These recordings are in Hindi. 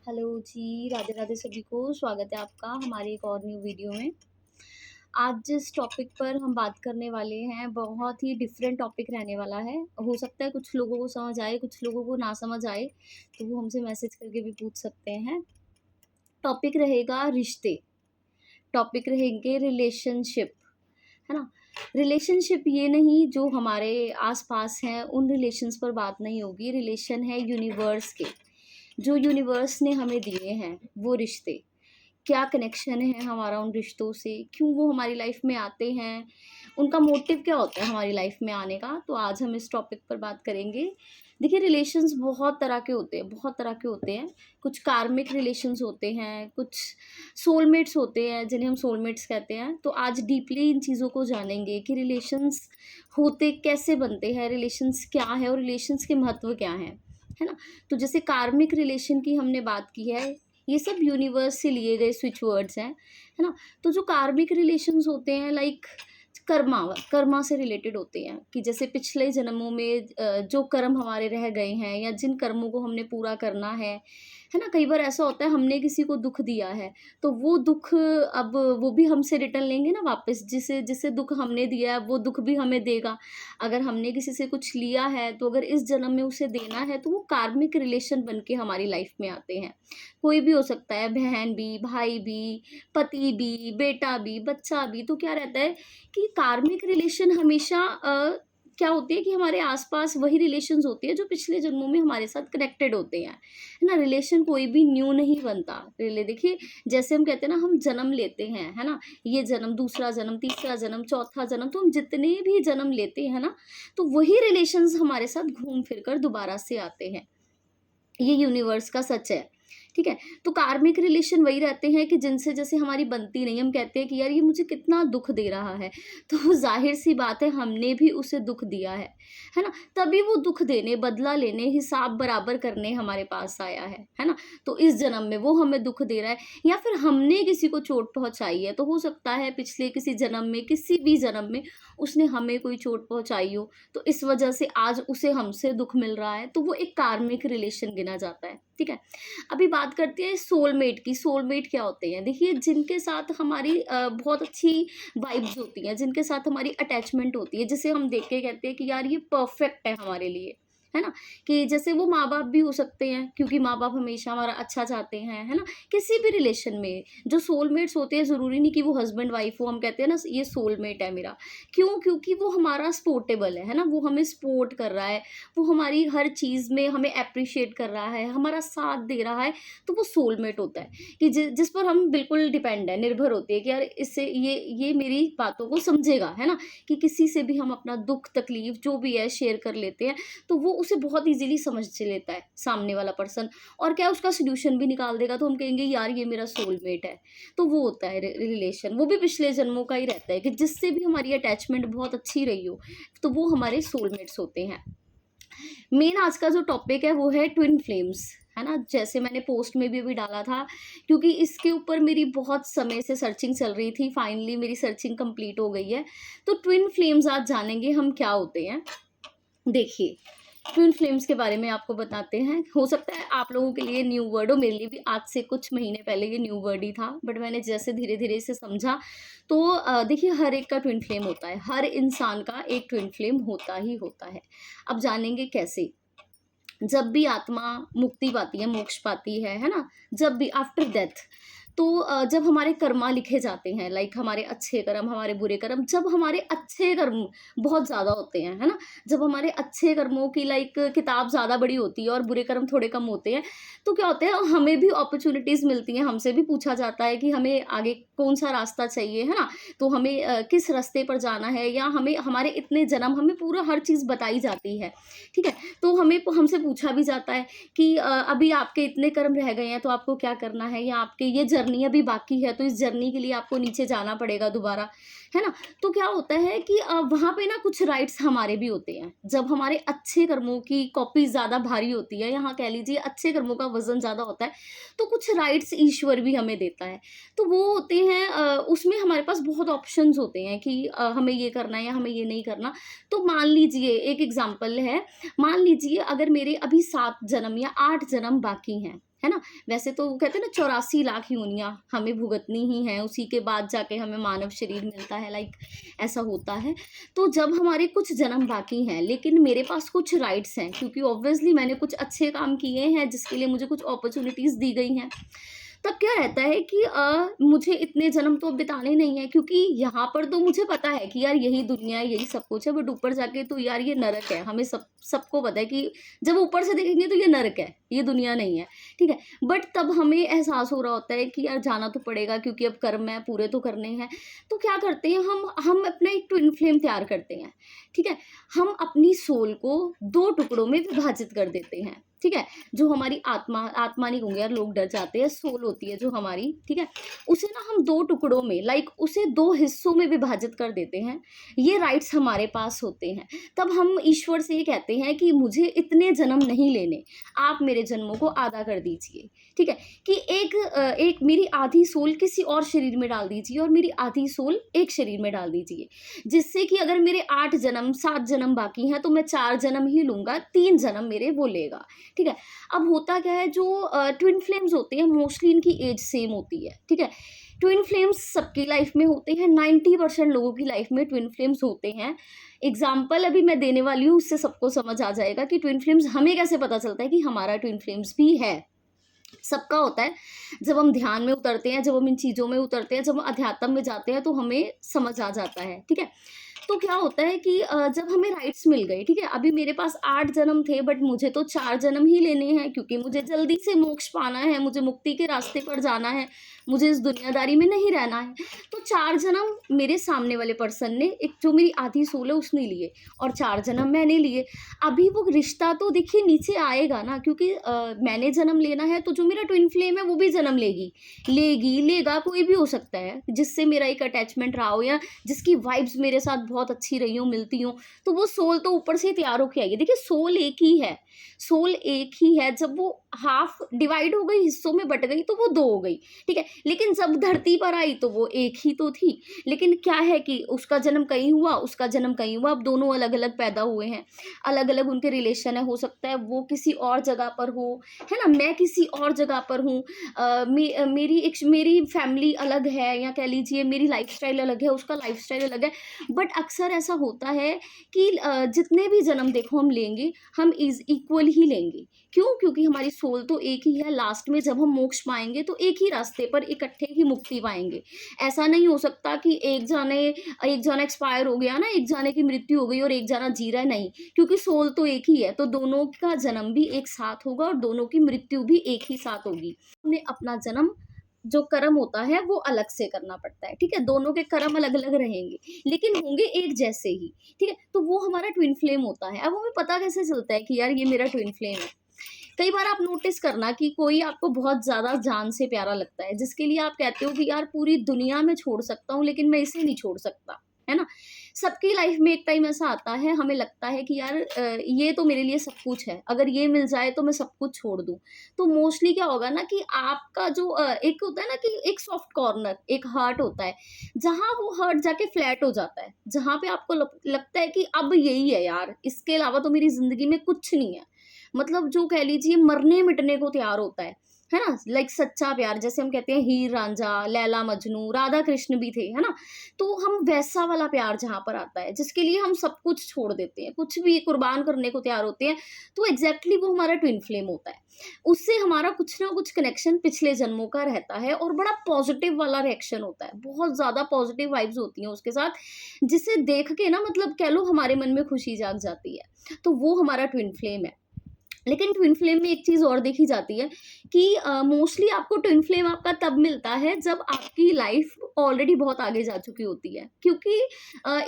हेलो जी, राधे राधे सभी को। स्वागत है आपका हमारी एक और न्यू वीडियो में। आज जिस टॉपिक पर हम बात करने वाले हैं, बहुत ही डिफरेंट टॉपिक रहने वाला है। हो सकता है कुछ लोगों को समझ आए, कुछ लोगों को ना समझ आए, तो वो हमसे मैसेज करके भी पूछ सकते हैं। टॉपिक रहेगा रिश्ते, टॉपिक रहेंगे रिलेशनशिप, है ना? रिलेशनशिप ये नहीं जो हमारे आस-पास हैं, उन रिलेशंस पर बात नहीं होगी। रिलेशन है यूनिवर्स के, जो यूनिवर्स ने हमें दिए हैं, वो रिश्ते। क्या कनेक्शन है हमारा उन रिश्तों से, क्यों वो हमारी लाइफ में आते हैं, उनका मोटिव क्या होता है हमारी लाइफ में आने का। तो आज हम इस टॉपिक पर बात करेंगे। देखिए, रिलेशंस बहुत तरह के होते हैं, बहुत तरह के होते हैं। कुछ कार्मिक रिलेशंस होते हैं, कुछ सोलमेट्स होते हैं जिन्हें हम सोलमेट्स कहते हैं। तो आज डीपली इन चीज़ों को जानेंगे कि रिलेशंस होते कैसे बनते हैं, रिलेशंस क्या है और रिलेशंस के महत्व क्या हैं, है ना? तो जैसे कार्मिक रिलेशन की हमने बात की है, ये सब यूनिवर्स से लिए गए स्विच वर्ड्स हैं, है ना? तो जो कार्मिक रिलेशंस होते हैं, लाइक कर्मा कर्मा से रिलेटेड होते हैं कि जैसे पिछले जन्मों में जो कर्म हमारे रह गए हैं या जिन कर्मों को हमने पूरा करना है ना? कई बार ऐसा होता है हमने किसी को दुख दिया है, तो वो दुख अब वो भी हमसे रिटर्न लेंगे ना वापस। जिसे जिसे दुख हमने दिया है वो दुख भी हमें देगा। अगर हमने किसी से कुछ लिया है, तो अगर इस जन्म में उसे देना है, तो वो कार्मिक रिलेशन बन के हमारी लाइफ में आते हैं। कोई भी हो सकता है, बहन भी, भाई भी, पति भी, बेटा भी, बच्चा भी। तो क्या रहता है कि कार्मिक रिलेशन हमेशा क्या होती है कि हमारे आसपास वही रिलेशंस होती है जो पिछले जन्मों में हमारे साथ कनेक्टेड होते हैं, है ना? रिलेशन कोई भी न्यू नहीं बनता। रिले देखिए, जैसे हम कहते हैं ना, हम जन्म लेते हैं, है ना? ये जन्म, दूसरा जन्म, तीसरा जन्म, चौथा जन्म, तो हम जितने भी जन्म लेते हैं ना, तो वही रिलेशंस हमारे साथ घूम फिर कर दोबारा से आते हैं। ये यूनिवर्स का सच है, ठीक है? तो कार्मिक रिलेशन वही रहते हैं कि जिनसे जैसे हमारी बनती नहीं। हम कहते हैं कि यार ये मुझे कितना दुख दे रहा है, तो ज़ाहिर-सी बात है हमने भी उसे दुख दिया है ना? तभी वो दुख देने, बदला लेने, हिसाब बराबर करने हमारे पास आया है ना? तो इस जन्म में वो हमें दुख दे रहा है, या फिर हमने किसी को चोट पहुँचाई है, तो हो सकता है पिछले किसी जन्म में, किसी भी जन्म में उसने हमें कोई चोट पहुँचाई हो, तो इस वजह से आज उसे हमसे दुख मिल रहा है, तो वो एक कार्मिक रिलेशन गिना जाता है, ठीक है? अभी बात करते हैं सोलमेट की। सोलमेट क्या होते हैं? देखिए, जिनके साथ हमारी बहुत अच्छी वाइब्स होती हैं, जिनके साथ हमारी अटैचमेंट होती है, जिसे हम देख के कहते हैं कि यार ये परफेक्ट है हमारे लिए, है ना? कि जैसे वो माँ-बाप भी हो सकते हैं, क्योंकि माँ-बाप हमेशा हमारा अच्छा चाहते हैं, है ना? किसी भी रिलेशन में जो सोलमेट्स होते हैं, ज़रूरी नहीं कि वो हस्बैंड वाइफ हो। हम कहते हैं ना, ये सोलमेट है मेरा। क्यों? क्योंकि वो हमारा सपोर्टेबल है ना? वो हमें सपोर्ट कर रहा है, वो हमारी हर चीज़ में हमें एप्रिशिएट कर रहा है, हमारा साथ दे रहा है, तो वो सोलमेट होता है कि जिस पर हम बिल्कुल डिपेंड है, निर्भर होते हैं कि यार इससे ये मेरी बातों को समझेगा, है ना? कि किसी से भी हम अपना दुख तकलीफ जो भी है शेयर कर लेते हैं, तो वो उसे बहुत ईज़िली समझ लेता है सामने वाला पर्सन, और क्या उसका सॉल्यूशन भी निकाल देगा। तो हम कहेंगे यार ये मेरा सोलमेट है। तो वो होता है रिलेशन, वो भी पिछले जन्मों का ही रहता है कि जिससे भी हमारी अटैचमेंट बहुत अच्छी रही हो, तो वो हमारे सोलमेट्स होते हैं। मेन आज का जो टॉपिक है वो है ट्विन फ्लेम्स, है ना? जैसे मैंने पोस्ट में भी अभी डाला था, क्योंकि इसके ऊपर मेरी बहुत समय से सर्चिंग चल रही थी। फाइनली मेरी सर्चिंग कंप्लीट हो गई है। तो ट्विन फ्लेम्स आज जानेंगे हम क्या होते हैं। देखिए, ट्विन फ्लेम्स के बारे में आपको बताते हैं। हो सकता है आप लोगों के लिए न्यू वर्ड हो, मेरे लिए भी आज से कुछ महीने पहले ये न्यू वर्ड ही था, बट मैंने जैसे धीरे-धीरे इसे समझा, तो देखिए, हर एक का ट्विन फ्लेम होता है, हर इंसान का एक ट्विन फ्लेम होता ही होता है। अब जानेंगे कैसे। जब भी आत्मा मुक्ति पाती है, मोक्ष पाती है ना? जब भी आफ्टर डेथ, तो जब हमारे कर्मा लिखे जाते हैं, लाइक हमारे अच्छे कर्म, हमारे बुरे कर्म, जब हमारे अच्छे कर्म बहुत ज़्यादा होते हैं, है ना? जब हमारे अच्छे कर्मों की लाइक किताब ज़्यादा बड़ी होती है और बुरे कर्म थोड़े कम होते हैं, तो क्या होता है, हमें भी अपॉर्च्युनिटीज़ मिलती हैं, हमसे भी पूछा जाता है कि हमें आगे कौन-सा रास्ता चाहिए, है ना? तो हमें किस रास्ते पर जाना है, या हमें हमारे इतने जन्म, हमें पूरा हर चीज़ बताई जाती है, ठीक है? तो हमें हमसे पूछा भी जाता है कि अभी आपके इतने कर्म रह गए हैं, तो आपको क्या करना है, या आपके ये जर्नी अभी बाकी है, तो इस जर्नी के लिए आपको नीचे जाना पड़ेगा दोबारा, है ना? तो क्या होता है कि वहाँ पे ना कुछ राइट्स हमारे भी होते हैं। जब हमारे अच्छे कर्मों की कॉपी ज़्यादा भारी होती है, यहाँ कह लीजिए अच्छे कर्मों का वज़न ज़्यादा होता है, तो कुछ राइट्स ईश्वर भी हमें देता है। तो वो होते हैं, उसमें हमारे पास बहुत ऑप्शंस होते हैं कि हमें ये करना है या हमें ये नहीं करना। तो मान लीजिए, एक एग्ज़ाम्पल है, मान लीजिए अगर मेरे अभी 7 जन्म या 8 जन्म बाकी हैं, है ना। वैसे तो वो कहते हैं ना 84 लाख योनियां हमें भुगतनी ही हैं, उसी के बाद जाके हमें मानव शरीर मिलता है, लाइक ऐसा होता है। तो जब हमारे कुछ जन्म बाकी हैं लेकिन मेरे पास कुछ राइट्स हैं, क्योंकि ऑब्वियसली मैंने कुछ अच्छे काम किए हैं जिसके लिए मुझे कुछ अपॉर्चुनिटीज दी गई हैं, तब क्या रहता है कि मुझे इतने जन्म तो अब बिताने नहीं है, क्योंकि यहाँ पर तो मुझे पता है कि यार यही दुनिया है, यही सब कुछ है, बट ऊपर जाके तो यार ये नरक है। हमें सबको पता है कि जब ऊपर से देखेंगे तो ये नरक है, ये दुनिया नहीं है, ठीक है। बट तब हमें एहसास हो रहा होता है कि यार जाना तो पड़ेगा, क्योंकि अब कर्म है, पूरे तो करने हैं। तो क्या करते हैं हम अपना एक ट्विन फ्लेम तैयार करते हैं, ठीक है। हम अपनी सोल को 2 टुकड़ों में विभाजित कर देते हैं, ठीक है। जो हमारी आत्मा नहीं होंगे यार, लोग डर जाते हैं, सोल होती है जो हमारी, ठीक है, उसे ना हम 2 टुकड़ों में, लाइक उसे 2 हिस्सों में विभाजित कर देते हैं। ये राइट्स हमारे पास होते हैं। तब हम ईश्वर से ये कहते हैं कि मुझे इतने जन्म नहीं लेने, आप मेरे जन्मों को आधा कर दीजिए, ठीक है। कि एक मेरी आधी सोल किसी और शरीर में डाल दीजिए और मेरी आधी सोल एक शरीर में डाल दीजिए, जिससे कि अगर मेरे 8 जन्म 7 जन्म बाकी हैं तो मैं 4 जन्म ही लूंगा, 3 जन्म मेरे वो लेगा, ठीक है। अब होता क्या है, जो ट्विन फ्लेम्स होते हैं मोस्टली इनकी एज सेम होती है, ठीक है। ट्विन फ्लेम्स सबकी लाइफ में होते हैं, 90% लोगों की लाइफ में ट्विन फ्लेम्स होते हैं। एग्जाम्पल अभी मैं देने वाली हूँ, उससे सबको समझ आ जाएगा कि ट्विन फ्लेम्स हमें कैसे पता चलता है कि हमारा ट्विन फ्लेम्स भी है। सबका होता है, जब हम ध्यान में उतरते हैं, जब हम इन चीज़ों में उतरते हैं, जब हम अध्यात्म में जाते हैं तो हमें समझ आ जाता है, ठीक है। तो क्या होता है कि जब हमें राइट्स मिल गए, ठीक है, अभी मेरे पास 8 जन्म थे बट मुझे तो 4 जन्म ही लेने हैं, क्योंकि मुझे जल्दी से मोक्ष पाना है, मुझे मुक्ति के रास्ते पर जाना है, मुझे इस दुनियादारी में नहीं रहना है। तो 4 जन्म मेरे सामने वाले पर्सन ने, एक जो मेरी आधी सोल है उसने लिए, और 4 जन्म मैंने लिए। अभी वो रिश्ता तो देखिए नीचे आएगा ना, क्योंकि मैंने जन्म लेना है, तो जो मेरा ट्विन फ्लेम है वो भी जन्म लेगा, कोई भी हो सकता है जिससे मेरा एक अटैचमेंट रहा हो, या जिसकी वाइब्स मेरे साथ बहुत अच्छी रही हो, मिलती हो, तो वो सोल तो ऊपर से तैयार होके आएगी। देखिए सोल एक ही है, सोल एक ही है। जब वो हाफ डिवाइड हो गई, हिस्सों में बट गई, तो वो 2 हो गई, ठीक है। लेकिन जब धरती पर आई तो वो एक ही तो थी। लेकिन क्या है कि उसका जन्म कहीं हुआ, उसका जन्म कहीं हुआ, अब दोनों अलग अलग पैदा हुए हैं, अलग अलग उनके रिलेशन है। हो सकता है वो किसी और जगह पर हो, है ना, मैं किसी और जगह पर हूँ, मेरी फैमिली अलग है, या कह लीजिए मेरी लाइफस्टाइल अलग है, उसका लाइफस्टाइल अलग है। बट अक्सर ऐसा होता है कि जितने भी जन्म देखो हम लेंगे, हम इज इक्वल ही लेंगे। क्यों? क्योंकि हमारी सोल तो एक ही है। लास्ट में जब हम मोक्ष पाएंगे तो एक ही रास्ते पर इकट्ठे ही मुक्ति पाएंगे। ऐसा नहीं हो सकता कि एक जाना एक्सपायर हो गया ना, एक जाने की मृत्यु हो गई और एक जाना जी रहा है, नहीं, क्योंकि सोल तो एक ही है। तो दोनों का जन्म भी एक साथ होगा और दोनों की मृत्यु भी एक ही साथ होगी। हमने अपना जन्म, जो कर्म होता है वो अलग से करना पड़ता है, ठीक है। दोनों के कर्म अलग अलग रहेंगे लेकिन होंगे एक जैसे ही, ठीक है। तो वो हमारा ट्विन फ्लेम होता है। अब हमें पता कैसे चलता है कि यार ये मेरा ट्विन फ्लेम है? कई बार आप नोटिस करना कि कोई आपको बहुत ज्यादा जान से प्यारा लगता है, जिसके लिए आप कहते हो कि यार पूरी दुनिया में छोड़ सकता हूँ लेकिन मैं इसे नहीं छोड़ सकता, है ना। सबकी लाइफ में एक टाइम ऐसा आता है, हमें लगता है कि यार ये तो मेरे लिए सब कुछ है, अगर ये मिल जाए तो मैं सब कुछ छोड़ दूं। तो मोस्टली क्या होगा ना कि आपका जो एक होता है ना कि एक सॉफ्ट कॉर्नर, एक हार्ट होता है, जहां वो हार्ट जाके फ्लैट हो जाता है, जहां पे आपको लगता है कि अब यही है यार, इसके अलावा तो मेरी जिंदगी में कुछ नहीं है। मतलब जो कह लीजिए मरने मिटने को तैयार होता है ना। लाइक सच्चा प्यार, जैसे हम कहते हैं हीर रांझा, लैला मजनू, राधा कृष्ण भी थे, है ना। तो हम वैसा वाला प्यार जहां पर आता है, जिसके लिए हम सब कुछ छोड़ देते हैं, कुछ भी कुर्बान करने को तैयार होते हैं, तो एग्जैक्टली वो हमारा ट्विन फ्लेम होता है। उससे हमारा कुछ ना कुछ कनेक्शन पिछले जन्मों का रहता है और बड़ा पॉजिटिव वाला रिएक्शन होता है, बहुत ज्यादा पॉजिटिव वाइब्स होती हैं उसके साथ, जिसे देख के ना मतलब कह लो हमारे मन में खुशी जाग जाती है। तो वो हमारा ट्विन फ्लेम है। लेकिन ट्विन फ्लेम में एक चीज और देखी जाती है कि मोस्टली आपको ट्विन फ्लेम आपका तब मिलता है जब आपकी लाइफ ऑलरेडी बहुत आगे जा चुकी होती है। क्योंकि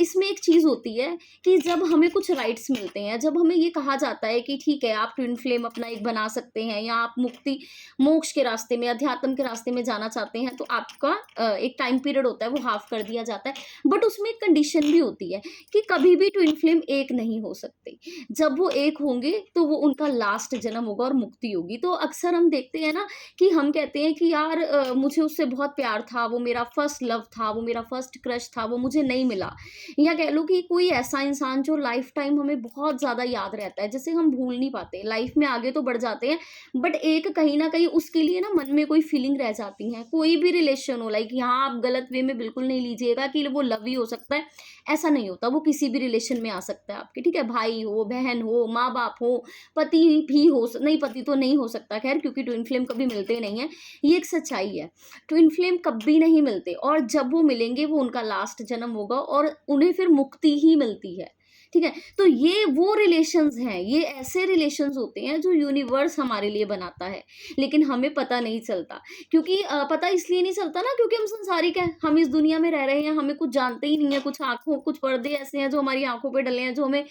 इसमें एक चीज होती है कि जब हमें कुछ राइट्स मिलते हैं, जब हमें ये कहा जाता है कि ठीक है आप ट्विन फ्लेम अपना एक बना सकते हैं, या आप मुक्ति मोक्ष के रास्ते में, अध्यात्म के रास्ते में जाना चाहते हैं, तो आपका एक टाइम पीरियड होता है, वो हाफ कर दिया जाता है। बट उसमें एक कंडीशन भी होती है कि कभी भी ट्विन फ्लेम एक नहीं हो सकते। जब वो एक होंगे तो वो उनका लास्ट जन्म होगा और मुक्ति होगी। तो अक्सर हम देखते हैं ना कि हम कहते हैं कि यार मुझे उससे बहुत प्यार था, वो मेरा फर्स्ट लव था, वो मेरा फर्स्ट क्रश था, वो मुझे नहीं मिला। या कह लो कि कोई ऐसा इंसान जो लाइफ टाइम हमें बहुत ज़्यादा याद रहता है, जिसे हम भूल नहीं पाते। लाइफ में आगे तो बढ़ जाते हैं, बट एक कहीं न कहीं उसके लिए ना मन में कोई फीलिंग रह जाती है। कोई भी रिलेशन हो, लाइक यहाँ आप गलत वे में बिल्कुल नहीं लीजिएगा कि वो लव ही हो सकता है, ऐसा नहीं होता। वो किसी भी रिलेशन में आ सकता है आपके, ठीक है? भाई हो, बहन हो, माँ-बाप हो, पति भी हो नहीं, पति तो नहीं हो सकता खैर, क्योंकि ट्विन फ्लेम कभी मिलते नहीं हैं, ये एक सच्चाई है। ट्विन फ्लेम कभी नहीं मिलते, और जब वो मिलेंगे वो उनका लास्ट जन्म होगा और उन्हें फिर मुक्ति ही मिलती है, ठीक है? तो ये वो रिलेशंस हैं, ये ऐसे रिलेशंस होते हैं जो यूनिवर्स हमारे लिए बनाता है, लेकिन हमें पता नहीं चलता। क्योंकि पता इसलिए नहीं चलता ना, क्योंकि हम संसारिक हैं, हम इस दुनिया में रह रहे हैं, हमें कुछ जानते ही नहीं है, कुछ पर्दे ऐसे हैं जो हमारी आँखों पे डले हैं, जो हमें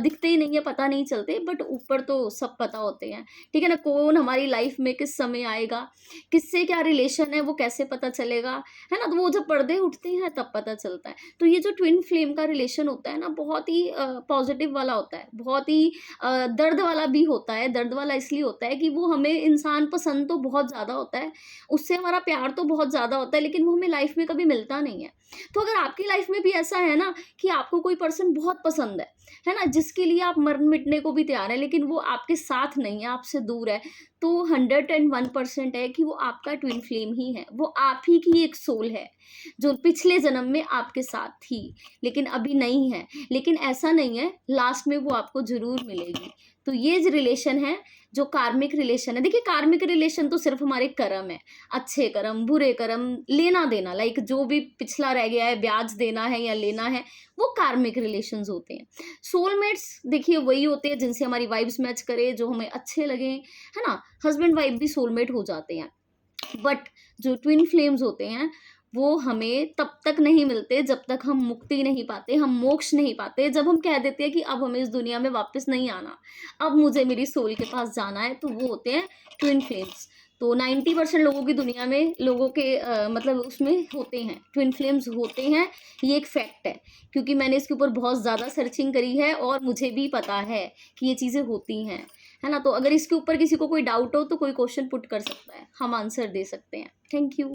दिखते ही नहीं है, पता नहीं चलते, बट ऊपर तो सब पता होते हैं, ठीक है ना? कौन हमारी लाइफ में किस समय आएगा, किससे क्या रिलेशन है, वो कैसे पता चलेगा, है ना? तो वो जब पर्दे उठते हैं तब पता चलता है। तो ये जो ट्विन फ्लेम का रिलेशन होता है ना, बहुत ही पॉजिटिव वाला होता है, बहुत ही दर्द वाला भी होता है। दर्द वाला इसलिए होता है कि वो हमें इंसान पसंद तो बहुत ज़्यादा होता है, उससे हमारा प्यार तो बहुत ज़्यादा होता है, लेकिन वो हमें लाइफ में कभी मिलता नहीं है। तो अगर आपकी लाइफ में भी ऐसा है ना कि आपको कोई पर्सन बहुत पसंद है ना, जिसके लिए आप मर मिटने को भी तैयार हैं, लेकिन वो आपके साथ नहीं है, आपसे दूर है, तो 101% है कि वो आपका ट्विन फ्लेम ही है। वो आप ही की एक सोल है, जो पिछले जन्म में आपके साथ थी, लेकिन अभी नहीं है। लेकिन ऐसा नहीं है, लास्ट में वो आपको ज़रूर मिलेगी। तो ये जो रिलेशन है, जो कार्मिक रिलेशन है, देखिए कार्मिक रिलेशन तो सिर्फ हमारे कर्म है, अच्छे कर्म, बुरे कर्म, लेना देना, लाइक जो भी पिछला रह गया है, ब्याज देना है या लेना है, वो कार्मिक रिलेशंस होते हैं। सोलमेट्स देखिए वही होते हैं जिनसे हमारी वाइब्स मैच करे, जो हमें अच्छे लगे, है ना? हस्बैंड वाइफ भी सोलमेट हो जाते हैं, बट जो ट्विन फ्लेम्स होते हैं वो हमें तब तक नहीं मिलते जब तक हम मुक्ति नहीं पाते, हम मोक्ष नहीं पाते। जब हम कह देते हैं कि अब हमें इस दुनिया में वापस नहीं आना, अब मुझे मेरी सोल के पास जाना है, तो वो होते हैं ट्विन फ्लेम्स। तो 90% लोगों की दुनिया में, लोगों के मतलब उसमें होते हैं, ट्विन फ्लेम्स होते हैं, ये एक फैक्ट है। क्योंकि मैंने इसके ऊपर बहुत ज़्यादा सर्चिंग करी है और मुझे भी पता है कि ये चीज़ें होती हैं, है ना? तो अगर इसके ऊपर किसी को कोई डाउट हो तो कोई क्वेश्चन पुट कर सकता है, हम आंसर दे सकते हैं। Thank you.